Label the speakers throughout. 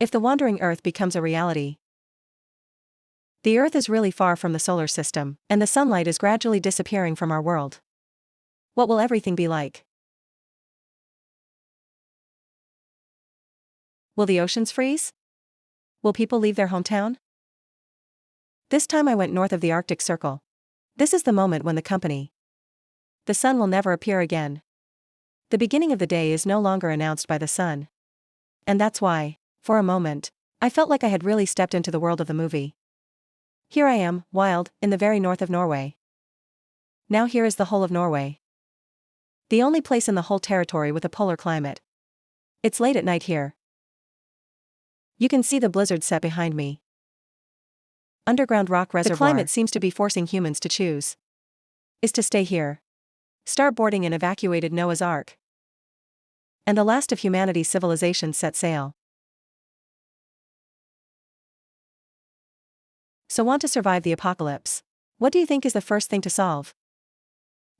Speaker 1: If the wandering Earth becomes a reality. The Earth is really far from the solar system, and the sunlight is gradually disappearing from our world. What will everything be like? Will the oceans freeze? Will people leave their hometown? This time I went north of the Arctic Circle. This is the moment when the sun will never appear again. The beginning of the day is no longer announced by the sun. And that's why, for a moment, I felt like I had really stepped into the world of the movie. Here I am, wild, in the very north of Norway. Now here is the whole of Norway. The only place in the whole territory with a polar climate. It's late at night here. You can see the blizzard set behind me. Underground rock reservoir. The climate seems to be forcing humans to choose. Is to stay here. Start boarding an evacuated Noah's Ark. And the last of humanity's civilizations set sail. So want to survive the apocalypse? What do you think is the first thing to solve?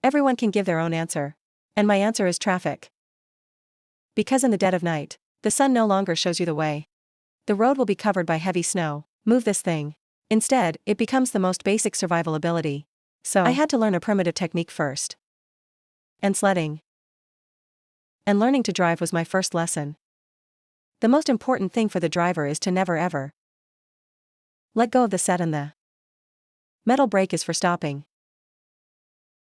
Speaker 1: Everyone can give their own answer. And my answer is traffic. Because in the dead of night, the sun no longer shows you the way. The road will be covered by heavy snow. Move this thing. Instead, it becomes the most basic survival ability. So I had to learn a primitive technique first. And sledding. And learning to drive was my first lesson. The most important thing for the driver is to never ever let go of the set, and the metal brake is for stopping.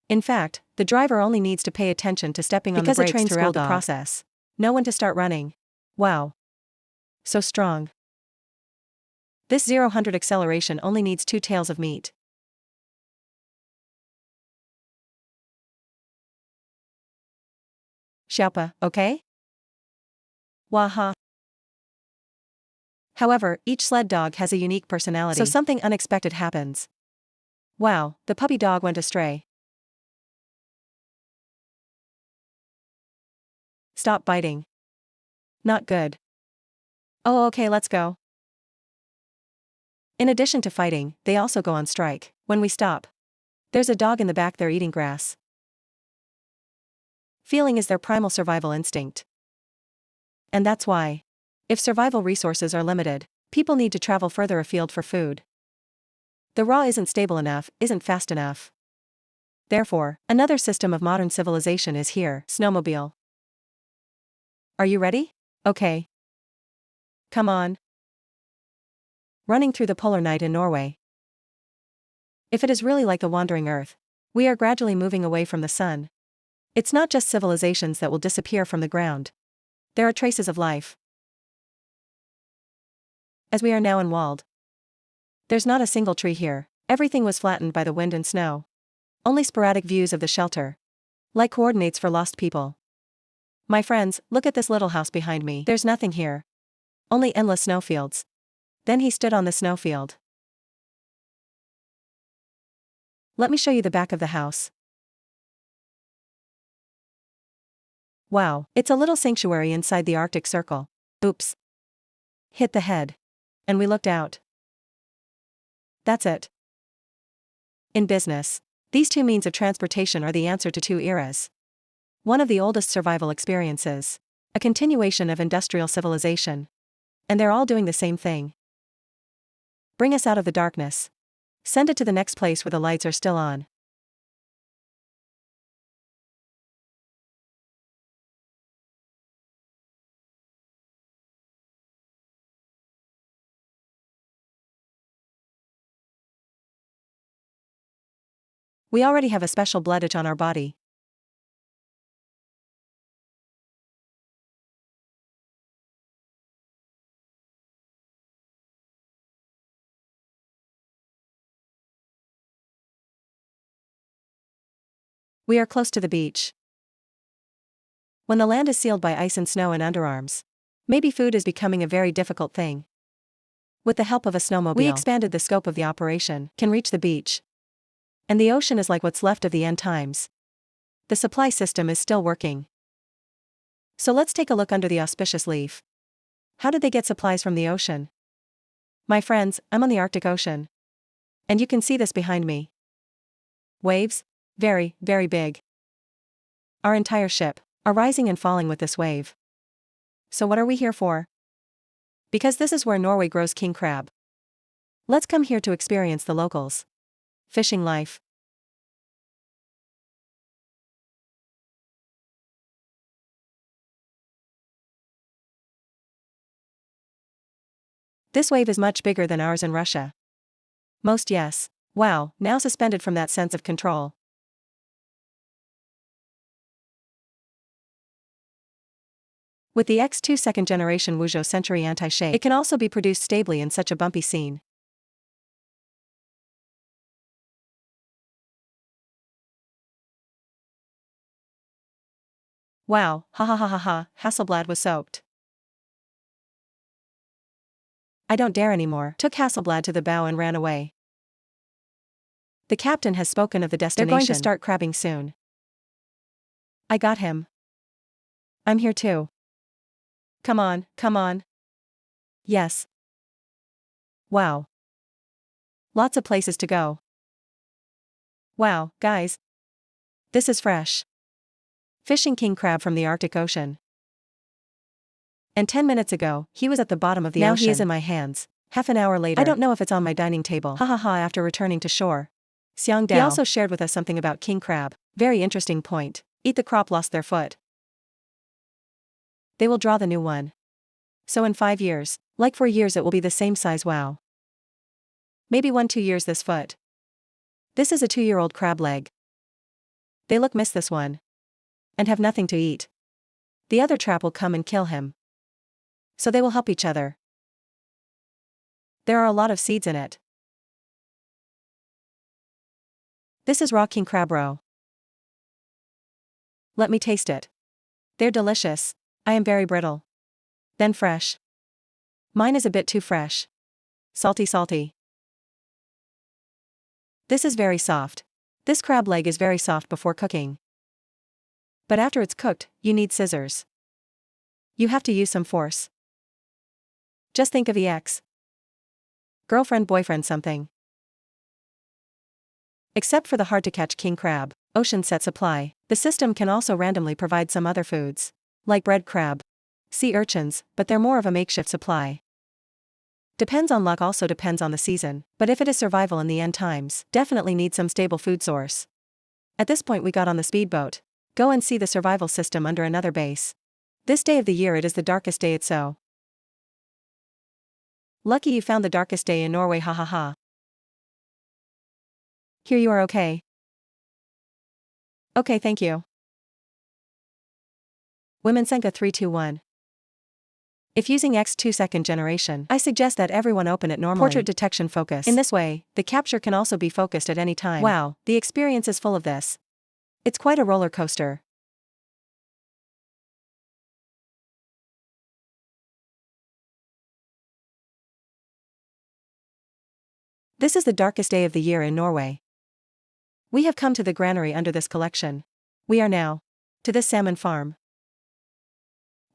Speaker 1: In fact, the driver only needs to pay attention to stepping on the brakes throughout the process. Know when to start running. Wow. So strong. This 0-100 acceleration only needs 2 tails of meat. Xiaopa, okay? Waha. However, each sled dog has a unique personality, so something unexpected happens. Wow, the puppy dog went astray. Stop biting. Not good. Oh, okay, let's go. In addition to fighting, they also go on strike. When we stop, there's a dog in the back there eating grass. Feeling is their primal survival instinct. And that's why, if survival resources are limited, people need to travel further afield for food. The raw isn't stable enough, isn't fast enough. Therefore, another system of modern civilization is here: snowmobile. Are you ready? Okay. Come on. Running through the polar night in Norway. If it is really like the wandering Earth, we are gradually moving away from the sun. It's not just civilizations that will disappear from the ground. There are traces of life. As we are now in Wald. There's not a single tree here. Everything was flattened by the wind and snow. Only sporadic views of the shelter. Like coordinates for lost people. My friends, look at this little house behind me. There's nothing here. Only endless snowfields. Then he stood on the snowfield. Let me show you the back of the house. Wow, it's a little sanctuary inside the Arctic Circle. Oops. Hit the head. And we looked out. That's it. In business, these 2 means of transportation are the answer to 2 eras. One of the oldest survival experiences. A continuation of industrial civilization. And they're all doing the same thing. Bring us out of the darkness. Send it to the next place where the lights are still on. We already have a special blood itch on our body. We are close to the beach. When the land is sealed by ice and snow and underarms, maybe food is becoming a very difficult thing. With the help of a snowmobile, we expanded the scope of the operation, can reach the beach. And the ocean is like what's left of the end times. The supply system is still working. So let's take a look under the auspicious leaf. How did they get supplies from the ocean? My friends, I'm on the Arctic Ocean. And you can see this behind me. Waves? Very, very big. Our entire ship are rising and falling with this wave. So what are we here for? Because this is where Norway grows king crab. Let's come here to experience the locals' fishing life. This wave is much bigger than ours in Russia. Most yes. Wow, now suspended from that sense of control. With the X2 second generation Wuzhou Century anti-shake, it can also be produced stably in such a bumpy scene. Wow, ha ha ha ha ha, Hasselblad was soaked. I don't dare anymore, took Hasselblad to the bow and ran away. The captain has spoken of the destination. They're going to start crabbing soon. I got him. I'm here too. Come on, come on. Yes. Wow. Lots of places to go. Wow, guys. This is fresh. Fishing king crab from the Arctic Ocean. And 10 minutes ago, he was at the bottom of the ocean. Now he is in my hands. Half an hour later, I don't know if it's on my dining table. Ha ha ha, after returning to shore. Xiang Dao. He also shared with us something about king crab. Very interesting point. Eat the crop lost their foot. They will draw the new one. So in 5 years, like 4 years it will be the same size. Wow. Maybe 1-2 years this foot. This is a 2-year-old crab leg. They miss this one. And have nothing to eat. The other trap will come and kill him. So they will help each other. There are a lot of seeds in it. This is raw king crab roe. Let me taste it. They're delicious. I am very brittle. Then fresh. Mine is a bit too fresh. Salty salty. This is very soft. This crab leg is very soft before cooking. But after it's cooked, you need scissors. You have to use some force. Just think of EX. Girlfriend, boyfriend, something. Except for the hard-to-catch king crab, ocean set supply, the system can also randomly provide some other foods. Like bread crab. Sea urchins, but they're more of a makeshift supply. Depends on luck, also depends on the season, but if it is survival in the end times, definitely need some stable food source. At this point we got on the speedboat. Go and see the survival system under another base. This day of the year it is the darkest day, it's so. Lucky you found the darkest day in Norway, ha ha ha. Here you are, okay? Okay, thank you. Women Senka 321. If using X2 second generation, I suggest that everyone open it normally. Portrait detection focus. In this way, the capture can also be focused at any time. Wow, the experience is full of this. It's quite a roller coaster. This is the darkest day of the year in Norway. We have come to the granary under this collection. We are now to this salmon farm.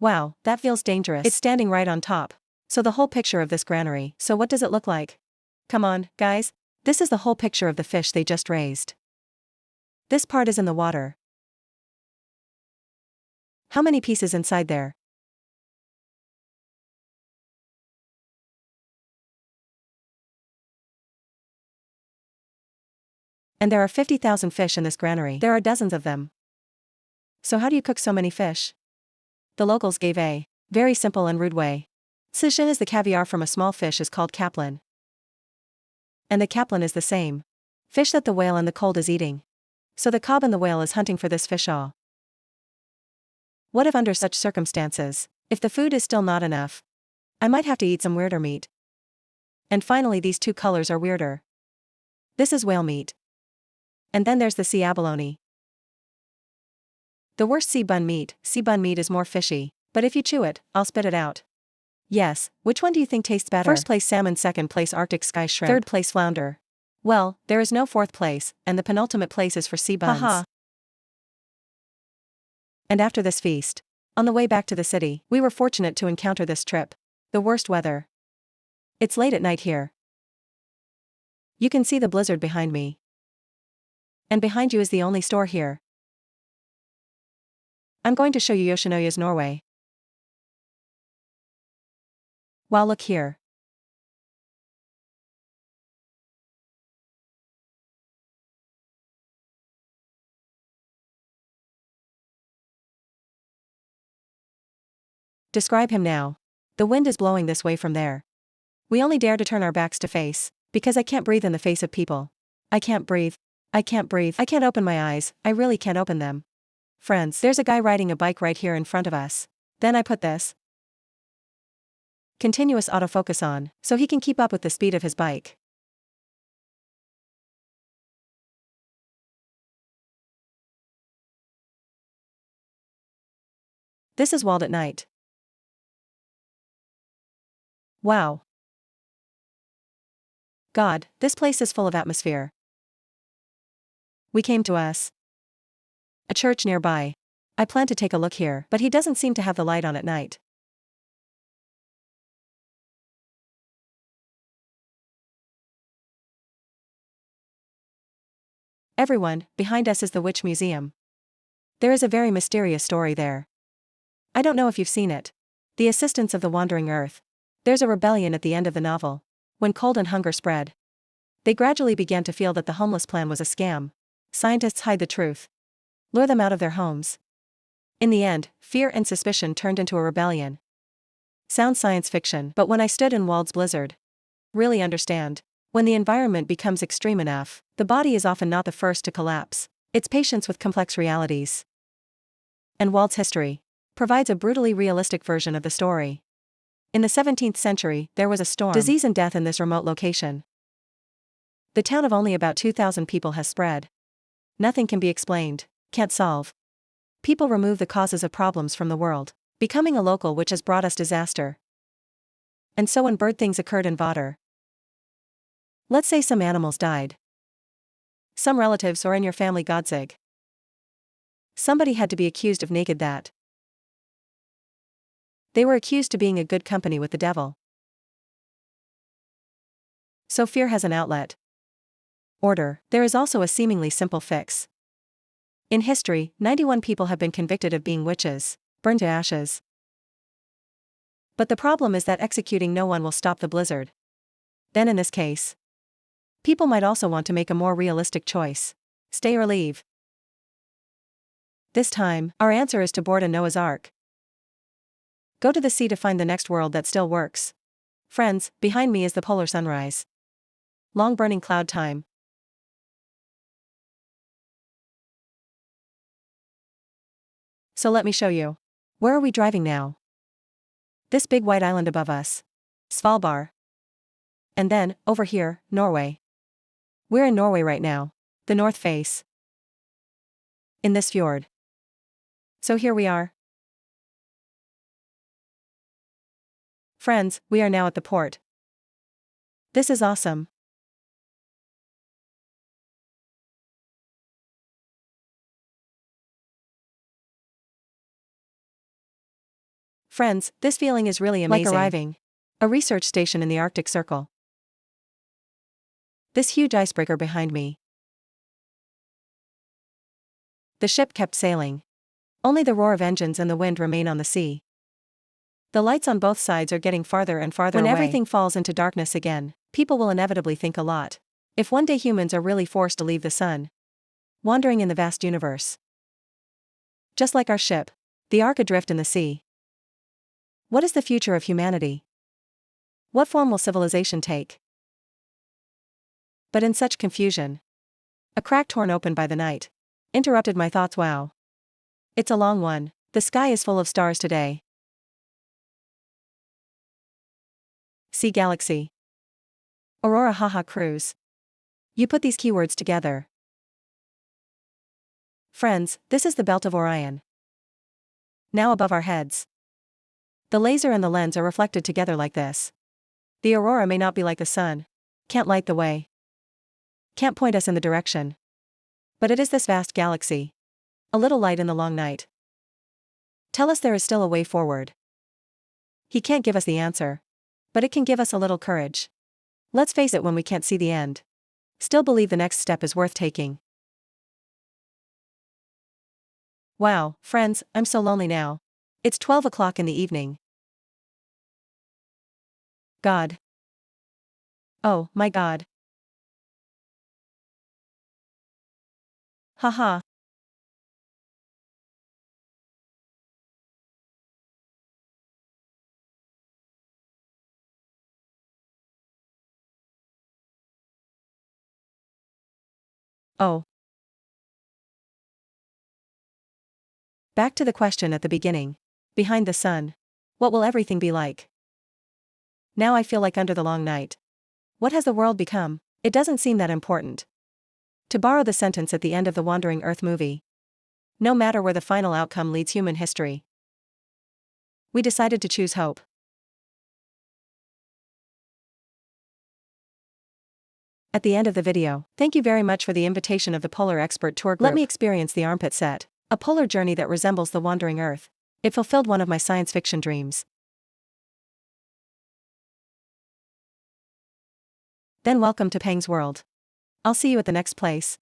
Speaker 1: Wow, that feels dangerous. It's standing right on top. So the whole picture of this granary. So what does it look like? Come on, guys. This is the whole picture of the fish they just raised. This part is in the water. How many pieces inside there? And there are 50,000 fish in this granary. There are dozens of them. So how do you cook so many fish? The locals gave a very simple and rude way. Sishin is the caviar from a small fish is called kaplan. And the kaplan is the same fish that the whale and the cold is eating. So the cob and the whale is hunting for this fish all. What if under such circumstances, if the food is still not enough, I might have to eat some weirder meat. And finally these two colors are weirder. This is whale meat. And then there's the sea abalone. The worst sea bun meat is more fishy, but if you chew it, I'll spit it out. Yes, which one do you think tastes better? First place salmon, second place Arctic sky shrimp, third place flounder. Well, there is no fourth place, and the penultimate place is for sea buns. Haha. And after this feast, on the way back to the city, we were fortunate to encounter this trip. The worst weather. It's late at night here. You can see the blizzard behind me. And behind you is the only store here. I'm going to show you Yoshinoya's Norway. Wow, look here. Describe him now. The wind is blowing this way from there. We only dare to turn our backs to face, because I can't breathe in the face of people. I can't breathe. I can't breathe. I can't open my eyes, I really can't open them. Friends, there's a guy riding a bike right here in front of us. Then I put this continuous autofocus on, so he can keep up with the speed of his bike. This is Wald at night. Wow. God, this place is full of atmosphere. We came to us. A church nearby. I plan to take a look here, but he doesn't seem to have the light on at night. Everyone, behind us is the Witch Museum. There is a very mysterious story there. I don't know if you've seen it. The Assistants of the Wandering Earth. There's a rebellion at the end of the novel. When cold and hunger spread, they gradually began to feel that the homeless plan was a scam. Scientists hide the truth. Lure them out of their homes. In the end, fear and suspicion turned into a rebellion. Sounds science fiction, but when I stood in Wald's blizzard, really understand. When the environment becomes extreme enough, the body is often not the first to collapse. It's patience with complex realities. And Wald's history provides a brutally realistic version of the story. In the 17th century, there was a storm, disease and death in this remote location. The town of only about 2,000 people has spread. Nothing can be explained, can't solve. People remove the causes of problems from the world, becoming a local which has brought us disaster. And so when bird things occurred in Vardø, let's say some animals died. Some relatives or in your family got sick. Somebody had to be accused of naked that. They were accused to being a good company with the devil. So fear has an outlet. Order. There is also a seemingly simple fix. In history, 91 people have been convicted of being witches, burned to ashes. But the problem is that executing no one will stop the blizzard. Then in this case, people might also want to make a more realistic choice. Stay or leave. This time, our answer is to board a Noah's Ark. Go to the sea to find the next world that still works. Friends, behind me is the polar sunrise. Long burning cloud time. So let me show you. Where are we driving now? This big white island above us. Svalbard. And then, over here, Norway. We're in Norway right now. The North Face. In this fjord. So here we are. Friends, we are now at the port. This is awesome. Friends, this feeling is really amazing. Like arriving. A research station in the Arctic Circle. This huge icebreaker behind me. The ship kept sailing. Only the roar of engines and the wind remain on the sea. The lights on both sides are getting farther and farther away. When everything falls into darkness again, people will inevitably think a lot. If one day humans are really forced to leave the sun, wandering in the vast universe. Just like our ship, the Ark adrift in the sea. What is the future of humanity? What form will civilization take? But in such confusion, a crack torn open by the night interrupted my thoughts. Wow. It's a long one. The sky is full of stars today. See galaxy. Aurora haha cruise. You put these keywords together. Friends, this is the belt of Orion. Now above our heads. The laser and the lens are reflected together like this. The aurora may not be like the sun. Can't light the way. Can't point us in the direction. But it is this vast galaxy. A little light in the long night. Tell us there is still a way forward. He can't give us the answer. But it can give us a little courage. Let's face it, when we can't see the end, still believe the next step is worth taking. Wow, friends, I'm so lonely now. It's 12 o'clock in the evening. God. Oh, my God. Haha. Oh. Back to the question at the beginning. Behind the sun. What will everything be like? Now I feel like under the long night. What has the world become? It doesn't seem that important. To borrow the sentence at the end of the Wandering Earth movie. No matter where the final outcome leads human history, we decided to choose hope. At the end of the video, thank you very much for the invitation of the Polar Expert Tour Group. Let me experience the armpit set. A polar journey that resembles the Wandering Earth. It fulfilled one of my science fiction dreams. Then welcome to Pang's world. I'll see you at the next place.